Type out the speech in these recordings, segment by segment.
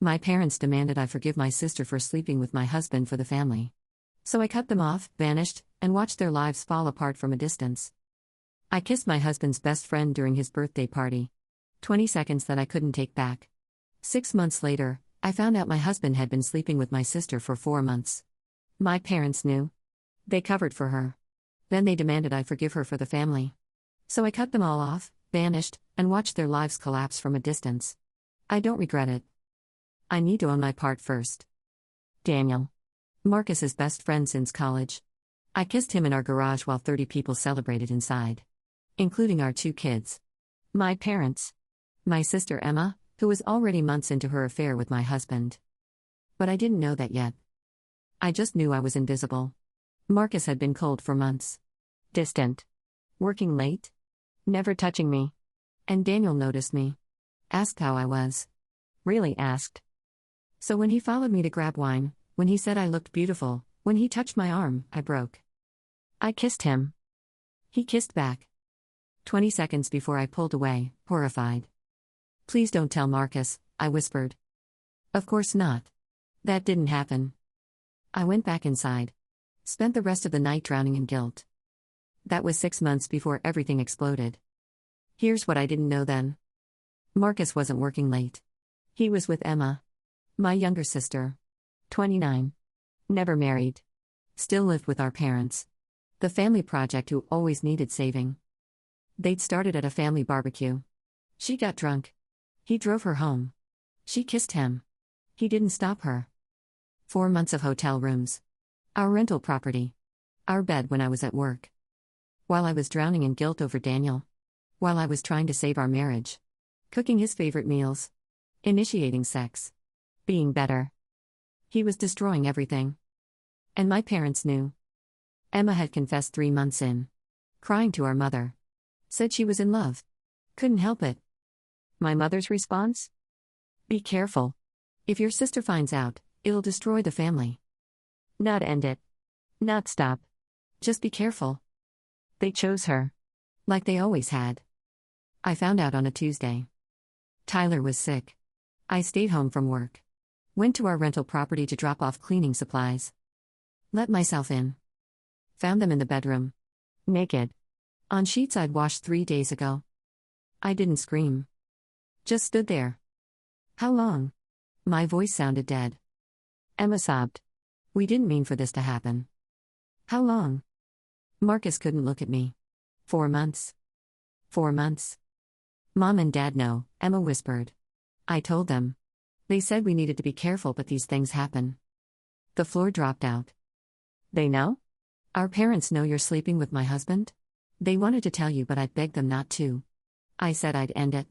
My parents demanded I forgive my sister for sleeping with my husband for the family. So I cut them off, vanished, and watched their lives fall apart from a distance. I kissed my husband's best friend during his birthday party. 20 seconds that I couldn't take back. 6 months later, I found out my husband had been sleeping with my sister for 4 months. My parents knew. They covered for her. Then they demanded I forgive her for the family. So I cut them all off, vanished, and watched their lives collapse from a distance. I don't regret it. I need to own my part first. Daniel. Marcus's best friend since college. I kissed him in our garage while 30 people celebrated inside. Including our 2 kids. My parents. My sister Emma, who was already months into her affair with my husband. But I didn't know that yet. I just knew I was invisible. Marcus had been cold for months. Distant. Working late. Never touching me. And Daniel noticed me. Asked how I was. Really asked. So when he followed me to grab wine, when he said I looked beautiful, when he touched my arm, I broke. I kissed him. He kissed back. 20 seconds before I pulled away, horrified. Please don't tell Marcus, I whispered. Of course not. That didn't happen. I went back inside. Spent the rest of the night drowning in guilt. That was 6 months before everything exploded. Here's what I didn't know then. Marcus wasn't working late. He was with Emma. My younger sister. 29. Never married. Still lived with our parents. The family project who always needed saving. They'd started at a family barbecue. She got drunk. He drove her home. She kissed him. He didn't stop her. 4 months of hotel rooms. Our rental property. Our bed when I was at work. While I was drowning in guilt over Daniel. While I was trying to save our marriage. Cooking his favorite meals. Initiating sex. Being better. He was destroying everything. And my parents knew. Emma had confessed 3 months in. Crying to our mother. Said she was in love. Couldn't help it. My mother's response? Be careful. If your sister finds out, it'll destroy the family. Not end it. Not stop. Just be careful. They chose her. Like they always had. I found out on a Tuesday. Tyler was sick. I stayed home from work. Went to our rental property to drop off cleaning supplies. Let myself in. Found them in the bedroom. Naked. On sheets I'd washed 3 days ago. I didn't scream. Just stood there. How long? My voice sounded dead. Emma sobbed. We didn't mean for this to happen. How long? Marcus couldn't look at me. 4 months. 4 months. Mom and Dad know, Emma whispered. I told them. They said we needed to be careful, but these things happen. The floor dropped out. They know? Our parents know you're sleeping with my husband? They wanted to tell you, but I begged them not to. I said I'd end it.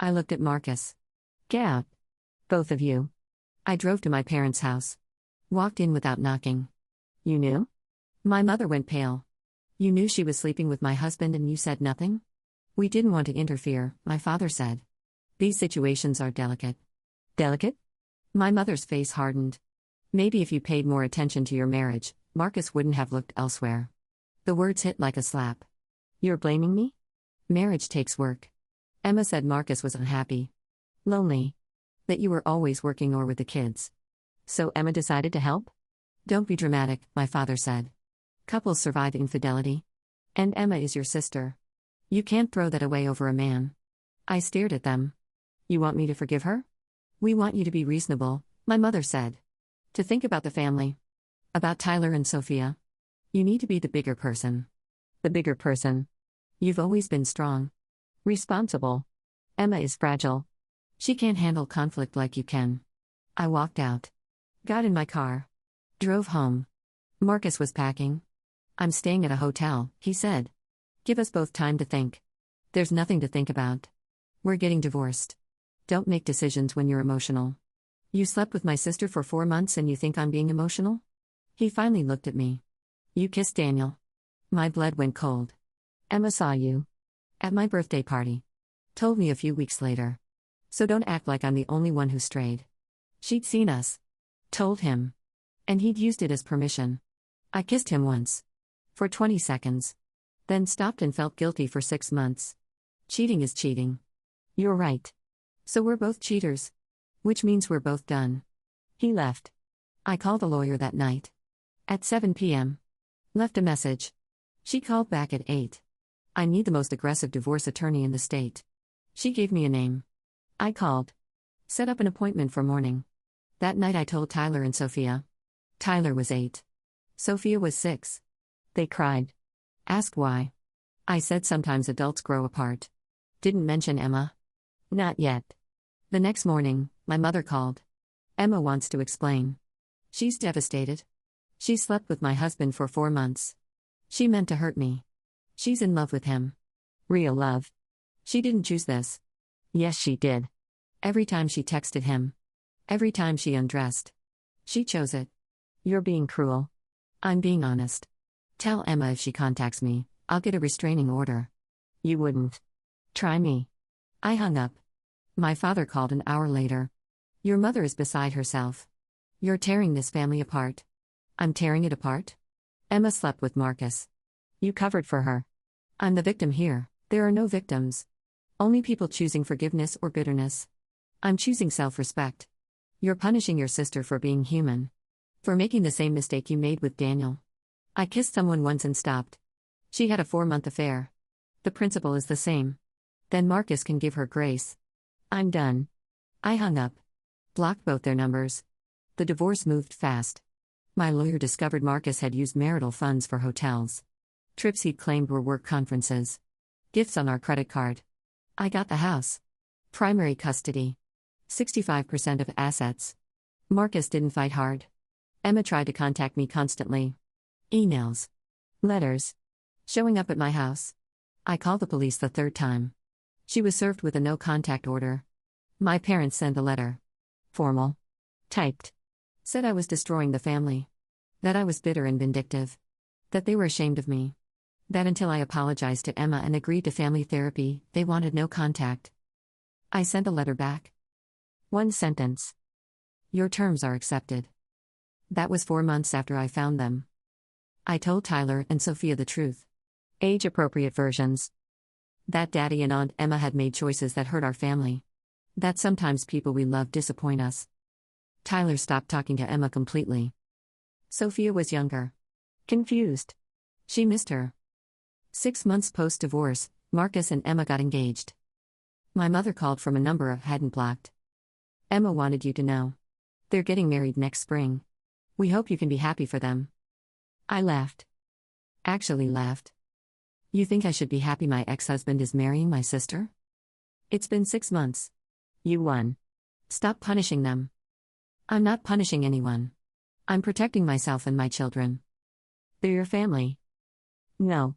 I looked at Marcus. Get out. Both of you. I drove to my parents' house. Walked in without knocking. You knew? My mother went pale. You knew she was sleeping with my husband and you said nothing? We didn't want to interfere, my father said. These situations are delicate. Delicate? My mother's face hardened. Maybe if you paid more attention to your marriage, Marcus wouldn't have looked elsewhere. The words hit like a slap. You're blaming me? Marriage takes work. Emma said Marcus was unhappy. Lonely. That you were always working or with the kids. So Emma decided to help? Don't be dramatic, my father said. Couples survive infidelity. And Emma is your sister. You can't throw that away over a man. I stared at them. You want me to forgive her? We want you to be reasonable, my mother said. To think about the family. About Tyler and Sophia. You need to be the bigger person. The bigger person. You've always been strong. Responsible. Emma is fragile. She can't handle conflict like you can. I walked out. Got in my car. Drove home. Marcus was packing. I'm staying at a hotel, he said. Give us both time to think. There's nothing to think about. We're getting divorced. Don't make decisions when you're emotional. You slept with my sister for 4 months and you think I'm being emotional? He finally looked at me. You kissed Daniel. My blood went cold. Emma saw you. At my birthday party. Told me a few weeks later. So don't act like I'm the only one who strayed. She'd seen us. Told him. And he'd used it as permission. I kissed him once. For 20 seconds. Then stopped and felt guilty for 6 months. Cheating is cheating. You're right. So we're both cheaters. which means we're both done. He left. I called a lawyer that night. At 7 p.m. Left a message. She called back at 8. I need the most aggressive divorce attorney in the state. She gave me a name. I called. Set up an appointment for morning. That night I told Tyler and Sophia. Tyler was 8. Sophia was 6. They cried. Asked why. I said sometimes adults grow apart. Didn't mention Emma. Not yet. The next morning, my mother called. Emma wants to explain. She's devastated. She slept with my husband for 4 months. She meant to hurt me. She's in love with him. Real love. She didn't choose this. Yes, she did. Every time she texted him. Every time she undressed. She chose it. You're being cruel. I'm being honest. Tell Emma if she contacts me, I'll get a restraining order. You wouldn't. Try me. I hung up. My father called an hour later. Your mother is beside herself. You're tearing this family apart. I'm tearing it apart? Emma slept with Marcus. You covered for her. I'm the victim here. There are no victims. Only people choosing forgiveness or bitterness. I'm choosing self-respect. You're punishing your sister for being human. For making the same mistake you made with Daniel. I kissed someone once and stopped. She had a 4-month affair. The principle is the same. Then Marcus can give her grace. I'm done. I hung up. Blocked both their numbers. The divorce moved fast. My lawyer discovered Marcus had used marital funds for hotels. Trips he'd claimed were work conferences. Gifts on our credit card. I got the house. Primary custody. 65% of assets. Marcus didn't fight hard. Emma tried to contact me constantly. Emails. Letters. Showing up at my house. I called the police the 3rd time. She was served with a no-contact order. My parents sent a letter. Formal. Typed. Said I was destroying the family. That I was bitter and vindictive. That they were ashamed of me. That until I apologized to Emma and agreed to family therapy, they wanted no contact. I sent a letter back. 1 sentence. Your terms are accepted. That was 4 months after I found them. I told Tyler and Sophia the truth. Age-appropriate versions. That Daddy and Aunt Emma had made choices that hurt our family. That sometimes people we love disappoint us. Tyler stopped talking to Emma completely. Sophia was younger. Confused. She missed her. 6 months post-divorce, Marcus and Emma got engaged. My mother called from a number I hadn't blocked. Emma wanted you to know. They're getting married next spring. We hope you can be happy for them. I laughed. Actually laughed. You think I should be happy my ex-husband is marrying my sister? It's been 6 months. You won. Stop punishing them. I'm not punishing anyone. I'm protecting myself and my children. They're your family. No.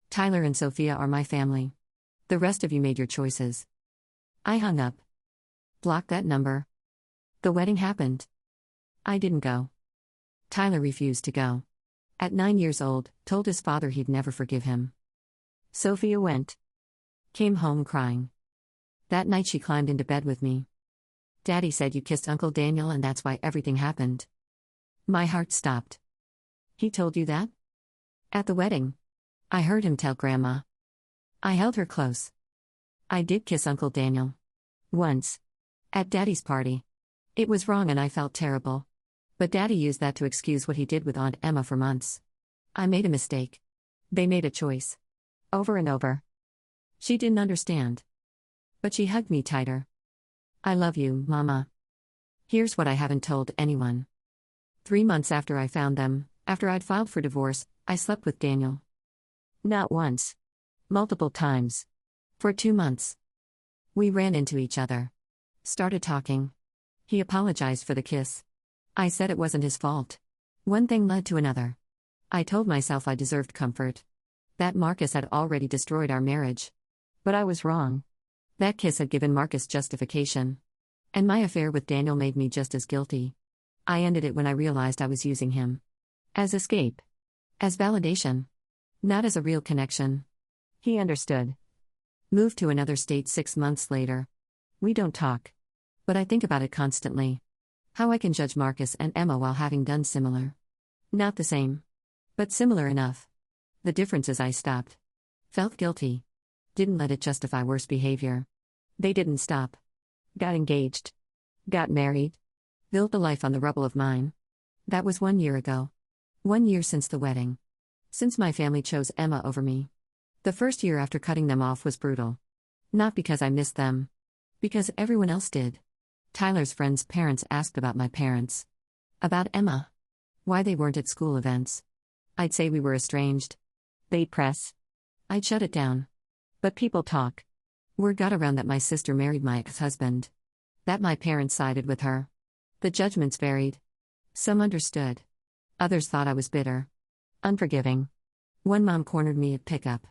Tyler and Sophia are my family. The rest of you made your choices. I hung up. Blocked that number. The wedding happened. I didn't go. Tyler refused to go. At 9 years old, told his father he'd never forgive him. Sophia went. Came home crying. That night she climbed into bed with me. Daddy said you kissed Uncle Daniel and that's why everything happened. My heart stopped. He told you that? At the wedding. I heard him tell Grandma. I held her close. I did kiss Uncle Daniel. Once. At Daddy's party. It was wrong and I felt terrible. But Daddy used that to excuse what he did with Aunt Emma for months. I made a mistake. They made a choice. Over and over. She didn't understand. But she hugged me tighter. I love you, Mama. Here's what I haven't told anyone. 3 months after I found them, after I'd filed for divorce, I slept with Daniel. Not once. Multiple times. For 2 months. We ran into each other. Started talking. He apologized for the kiss. I said it wasn't his fault. One thing led to another. I told myself I deserved comfort. That Marcus had already destroyed our marriage. But I was wrong. That kiss had given Marcus justification. And my affair with Daniel made me just as guilty. I ended it when I realized I was using him. As escape. As validation. Not as a real connection. He understood. Moved to another state 6 months later. We don't talk. But I think about it constantly. How I can judge Marcus and Emma while having done similar. Not the same. But similar enough. The difference is I stopped. Felt guilty. Didn't let it justify worse behavior. They didn't stop. Got engaged. Got married. Built a life on the rubble of mine. That was 1 year ago. 1 year since the wedding. Since my family chose Emma over me. The first year after cutting them off was brutal. Not because I missed them. Because everyone else did. Tyler's friends' parents asked about my parents. About Emma. Why they weren't at school events. I'd say we were estranged. They'd press. I'd shut it down. But people talk. Word got around that my sister married my ex-husband. That my parents sided with her. The judgments varied. Some understood. Others thought I was bitter. Unforgiving. One mom cornered me at pickup.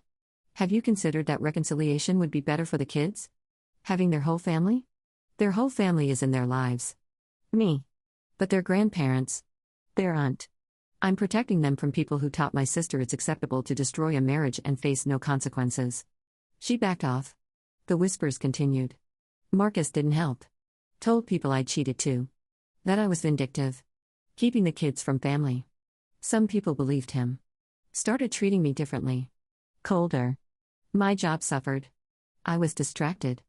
Have you considered that reconciliation would be better for the kids? Having their whole family? Their whole family is in their lives. Me. But their grandparents. Their aunt. I'm protecting them from people who taught my sister it's acceptable to destroy a marriage and face no consequences. She backed off. The whispers continued. Marcus didn't help. Told people I'd cheated too. That I was vindictive. Keeping the kids from family. Some people believed him. Started treating me differently. Colder. My job suffered. I was distracted.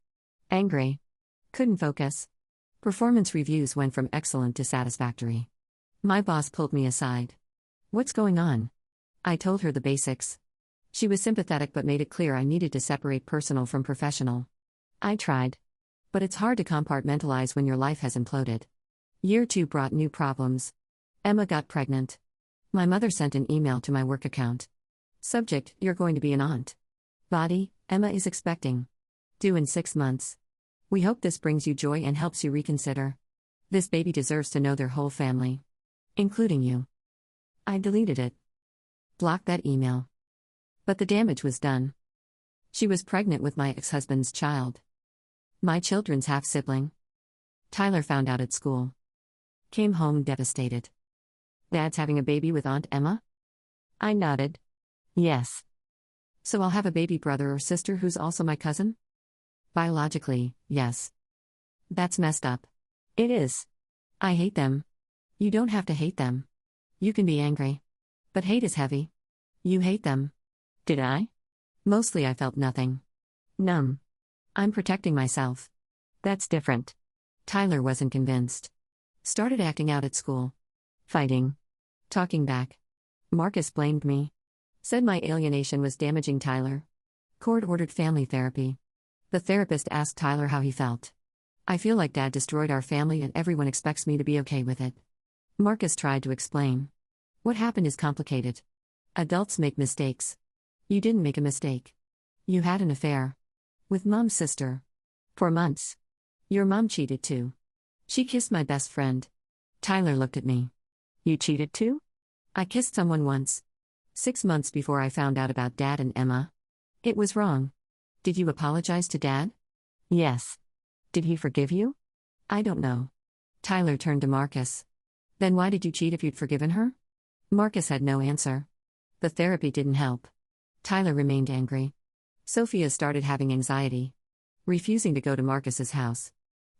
Angry. Couldn't focus. Performance reviews went from excellent to satisfactory. My boss pulled me aside. What's going on? I told her the basics. She was sympathetic but made it clear I needed to separate personal from professional. I tried. But it's hard to compartmentalize when your life has imploded. Year 2 brought new problems. Emma got pregnant. My mother sent an email to my work account. Subject: You're going to be an aunt. Body: Emma is expecting. Due in 6 months. We hope this brings you joy and helps you reconsider. This baby deserves to know their whole family. Including you. I deleted it. Blocked that email. But the damage was done. She was pregnant with my ex-husband's child. My children's half-sibling. Tyler found out at school. Came home devastated. Dad's having a baby with Aunt Emma? I nodded. Yes. So I'll have a baby brother or sister who's also my cousin? Biologically, yes. That's messed up. It is. I hate them. You don't have to hate them. You can be angry. But hate is heavy. You hate them. Did I? Mostly I felt nothing. Numb. I'm protecting myself. That's different. Tyler wasn't convinced. Started acting out at school. Fighting. Talking back. Marcus blamed me. Said my alienation was damaging Tyler. Court-ordered family therapy. The therapist asked Tyler how he felt. I feel like Dad destroyed our family and everyone expects me to be okay with it. Marcus tried to explain. What happened is complicated. Adults make mistakes. You didn't make a mistake. You had an affair. With Mom's sister. For months. Your mom cheated too. She kissed my best friend. Tyler looked at me. You cheated too? I kissed someone once. 6 months before I found out about Dad and Emma. It was wrong. Did you apologize to Dad? Yes. Did he forgive you? I don't know. Tyler turned to Marcus. Then why did you cheat if you'd forgiven her? Marcus had no answer. The therapy didn't help. Tyler remained angry. Sophia started having anxiety. Refusing to go to Marcus's house.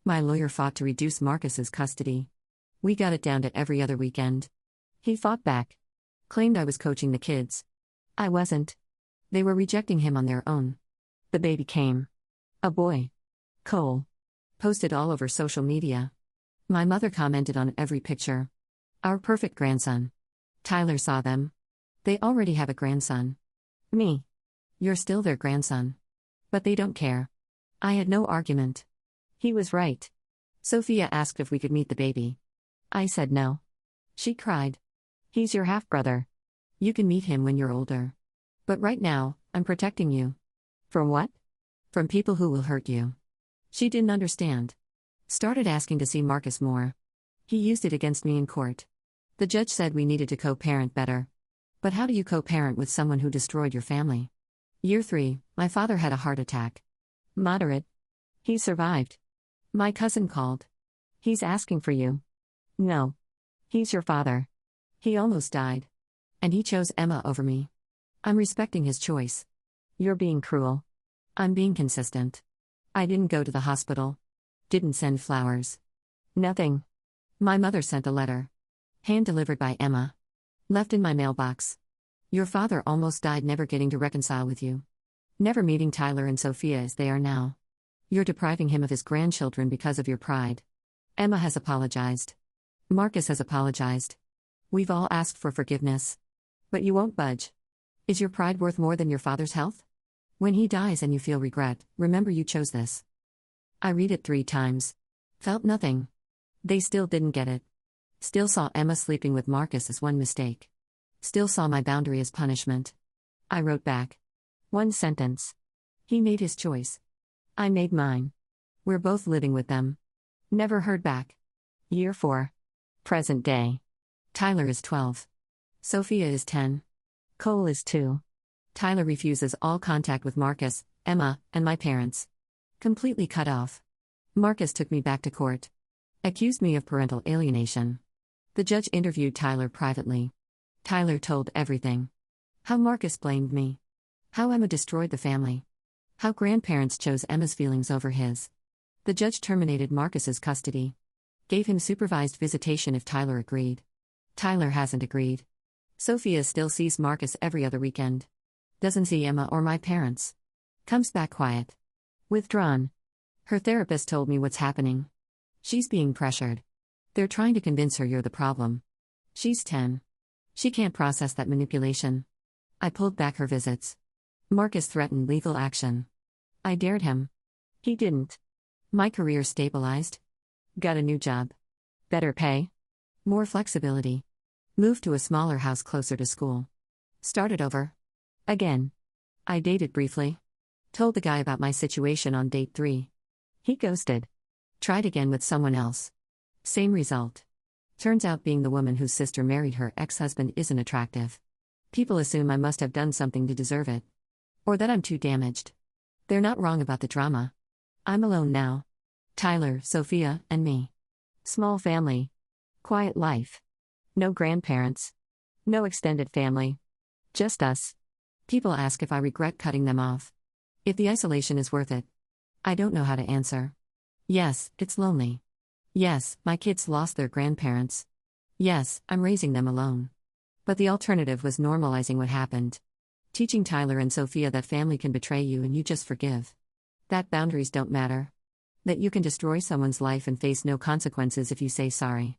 My lawyer fought to reduce Marcus's custody. We got it down to every other weekend. He fought back. Claimed I was coaching the kids. I wasn't. They were rejecting him on their own. The baby came. A boy. Cole. Posted all over social media. My mother commented on every picture. Our perfect grandson. Tyler saw them. They already have a grandson. Me. You're still their grandson. But they don't care. I had no argument. He was right. Sophia asked if we could meet the baby. I said no. She cried. He's your half-brother. You can meet him when you're older. But right now, I'm protecting you. From what? From people who will hurt you. She didn't understand. Started asking to see Marcus more. He used it against me in court. The judge said we needed to co-parent better. But how do you co-parent with someone who destroyed your family? Year 3, my father had a heart attack. Moderate. He survived. My cousin called. He's asking for you. No. He's your father. He almost died. And he chose Emma over me. I'm respecting his choice. You're being cruel. I'm being consistent. I didn't go to the hospital. Didn't send flowers. Nothing. My mother sent a letter. Hand-delivered by Emma. Left in my mailbox. Your father almost died never getting to reconcile with you. Never meeting Tyler and Sophia as they are now. You're depriving him of his grandchildren because of your pride. Emma has apologized. Marcus has apologized. We've all asked for forgiveness. But you won't budge. Is your pride worth more than your father's health? When he dies and you feel regret, remember you chose this. I read it 3 times. Felt nothing. They still didn't get it. Still saw Emma sleeping with Marcus as one mistake. Still saw my boundary as punishment. I wrote back. 1 sentence. He made his choice. I made mine. We're both living with them. Never heard back. Year 4. Present day. Tyler is 12. Sophia is 10. Cole is 2. Tyler refuses all contact with Marcus, Emma, and my parents. Completely cut off. Marcus took me back to court. Accused me of parental alienation. The judge interviewed Tyler privately. Tyler told everything. How Marcus blamed me. How Emma destroyed the family. How grandparents chose Emma's feelings over his. The judge terminated Marcus's custody. Gave him supervised visitation if Tyler agreed. Tyler hasn't agreed. Sophia still sees Marcus every other weekend. Doesn't see Emma or my parents. Comes back quiet. Withdrawn. Her therapist told me what's happening. She's being pressured. They're trying to convince her you're the problem. She's 10. She can't process that manipulation. I pulled back her visits. Marcus threatened legal action. I dared him. He didn't. My career stabilized. Got a new job. Better pay. More flexibility. Moved to a smaller house closer to school. Started over. Again. I dated briefly. Told the guy about my situation on date 3. He ghosted. Tried again with someone else. Same result. Turns out being the woman whose sister married her ex-husband isn't attractive. People assume I must have done something to deserve it. Or that I'm too damaged. They're not wrong about the drama. I'm alone now. Tyler, Sophia, and me. Small family. Quiet life. No grandparents. No extended family. Just us. People ask if I regret cutting them off. If the isolation is worth it. I don't know how to answer. Yes, it's lonely. Yes, my kids lost their grandparents. Yes, I'm raising them alone. But the alternative was normalizing what happened. Teaching Tyler and Sophia that family can betray you and you just forgive. That boundaries don't matter. That you can destroy someone's life and face no consequences if you say sorry.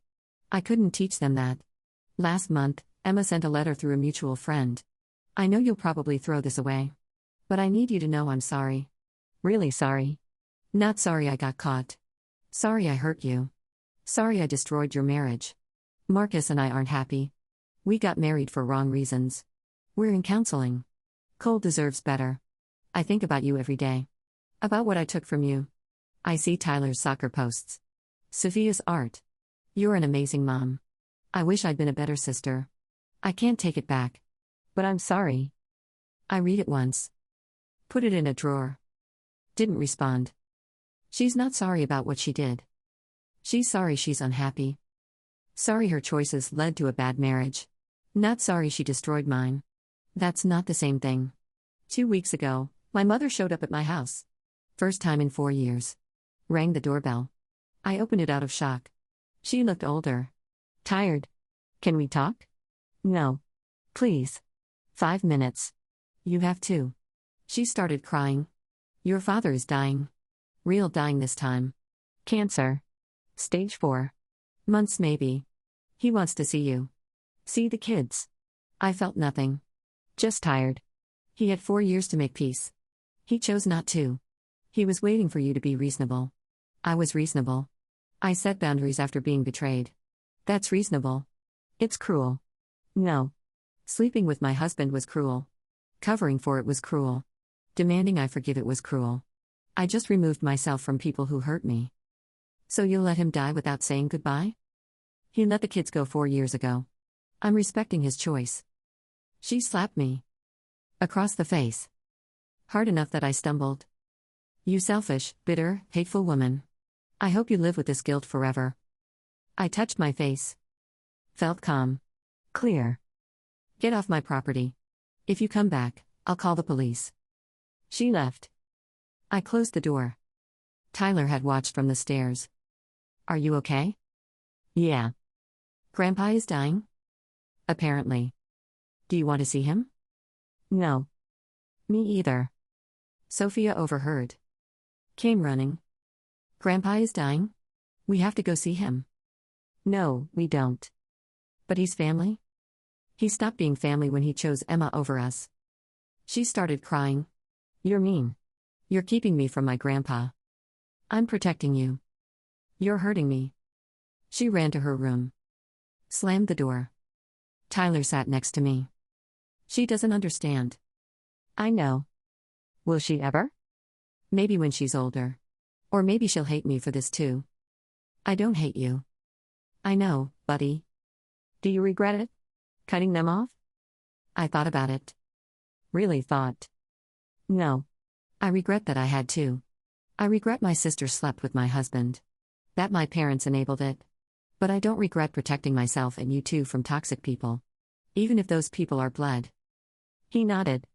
I couldn't teach them that. Last month, Emma sent a letter through a mutual friend. I know you'll probably throw this away. But I need you to know I'm sorry. Really sorry. Not sorry I got caught. Sorry I hurt you. Sorry I destroyed your marriage. Marcus and I aren't happy. We got married for wrong reasons. We're in counseling. Cole deserves better. I think about you every day. About what I took from you. I see Tyler's soccer posts. Sophia's art. You're an amazing mom. I wish I'd been a better sister. I can't take it back. But I'm sorry. I read it once. Put it in a drawer. Didn't respond. She's not sorry about what she did. She's sorry she's unhappy. Sorry her choices led to a bad marriage. Not sorry she destroyed mine. That's not the same thing. 2 weeks ago, my mother showed up at my house. First time in 4 years. Rang the doorbell. I opened it out of shock. She looked older. Tired. Can we talk? No. Please. 5 minutes. You have to. She started crying. Your father is dying. Real dying this time. Cancer. Stage 4. Months maybe. He wants to see you. See the kids. I felt nothing. Just tired. He had 4 years to make peace. He chose not to. He was waiting for you to be reasonable. I was reasonable. I set boundaries after being betrayed. That's reasonable. It's cruel. No. Sleeping with my husband was cruel. Covering for it was cruel. Demanding I forgive it was cruel. I just removed myself from people who hurt me. So you'll let him die without saying goodbye? He let the kids go 4 years ago. I'm respecting his choice. She slapped me. Across the face. Hard enough that I stumbled. You selfish, bitter, hateful woman. I hope you live with this guilt forever. I touched my face. Felt calm. Clear. Get off my property. If you come back, I'll call the police. She left. I closed the door. Tyler had watched from the stairs. Are you okay? Yeah. Grandpa is dying? Apparently. Do you want to see him? No. Me either. Sophia overheard. Came running. Grandpa is dying? We have to go see him. No, we don't. But he's family? He stopped being family when he chose Emma over us. She started crying. You're mean. You're keeping me from my grandpa. I'm protecting you. You're hurting me. She ran to her room. Slammed the door. Tyler sat next to me. She doesn't understand. I know. Will she ever? Maybe when she's older. Or maybe she'll hate me for this too. I don't hate you. I know, buddy. Do you regret it? Cutting them off? I thought about it. Really thought. No. I regret that I had to. I regret my sister slept with my husband. That my parents enabled it. But I don't regret protecting myself and you too from toxic people. Even if those people are blood. He nodded.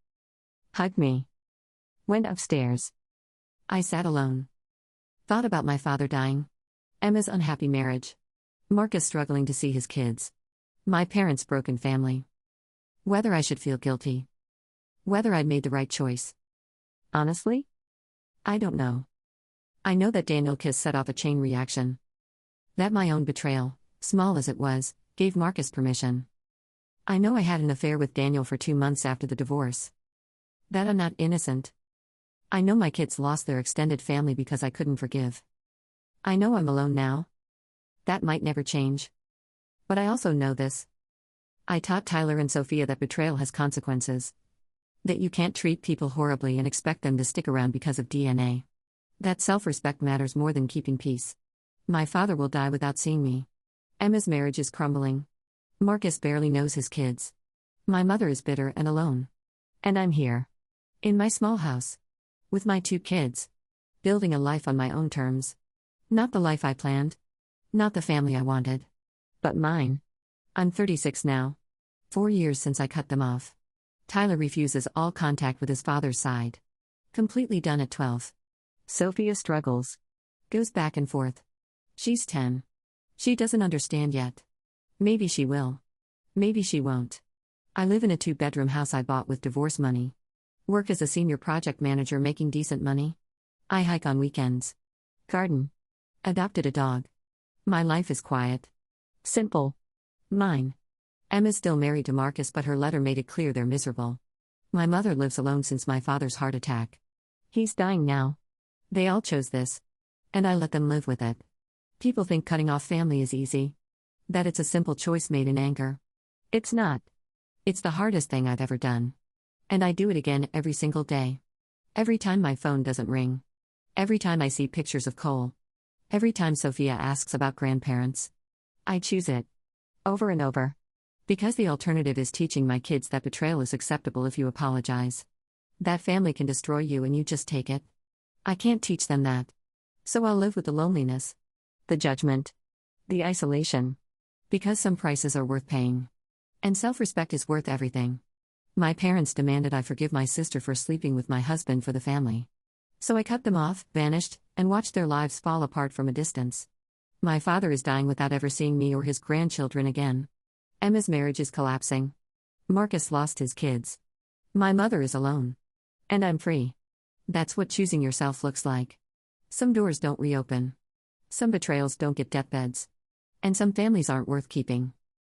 Hugged me. Went upstairs. I sat alone. Thought about my father dying. Emma's unhappy marriage. Marcus struggling to see his kids. My parents' broken family. Whether I should feel guilty. Whether I'd made the right choice. Honestly? I don't know. I know that Daniel's kiss set off a chain reaction. That my own betrayal, small as it was, gave Marcus permission. I know I had an affair with Daniel for 2 months after the divorce. That I'm not innocent. I know my kids lost their extended family because I couldn't forgive. I know I'm alone now. That might never change. But I also know this. I taught Tyler and Sophia that betrayal has consequences. That you can't treat people horribly and expect them to stick around because of DNA. That self-respect matters more than keeping peace. My father will die without seeing me. Emma's marriage is crumbling. Marcus barely knows his kids. My mother is bitter and alone. And I'm here. In my small house. With my 2 kids. Building a life on my own terms. Not the life I planned. Not the family I wanted. But mine. I'm 36 now. 4 years since I cut them off. Tyler refuses all contact with his father's side. Completely done at 12. Sophia struggles. Goes back and forth. She's 10. She doesn't understand yet. Maybe she will. Maybe she won't. I live in a 2-bedroom house I bought with divorce money. Work as a senior project manager making decent money. I hike on weekends. Garden. Adopted a dog. My life is quiet. Simple. Mine. Emma's still married to Marcus, but her letter made it clear they're miserable. My mother lives alone since my father's heart attack. He's dying now. They all chose this. And I let them live with it. People think cutting off family is easy. That it's a simple choice made in anger. It's not. It's the hardest thing I've ever done. And I do it again every single day. Every time my phone doesn't ring. Every time I see pictures of Cole. Every time Sophia asks about grandparents. I choose it. Over and over. Because the alternative is teaching my kids that betrayal is acceptable if you apologize. That family can destroy you and you just take it. I can't teach them that. So I'll live with the loneliness. The judgment. The isolation. Because some prices are worth paying. And self-respect is worth everything. My parents demanded I forgive my sister for sleeping with my husband for the family. So I cut them off, vanished, and watched their lives fall apart from a distance. My father is dying without ever seeing me or his grandchildren again. Emma's marriage is collapsing. Marcus lost his kids. My mother is alone. And I'm free. That's what choosing yourself looks like. Some doors don't reopen. Some betrayals don't get deathbeds. And some families aren't worth keeping.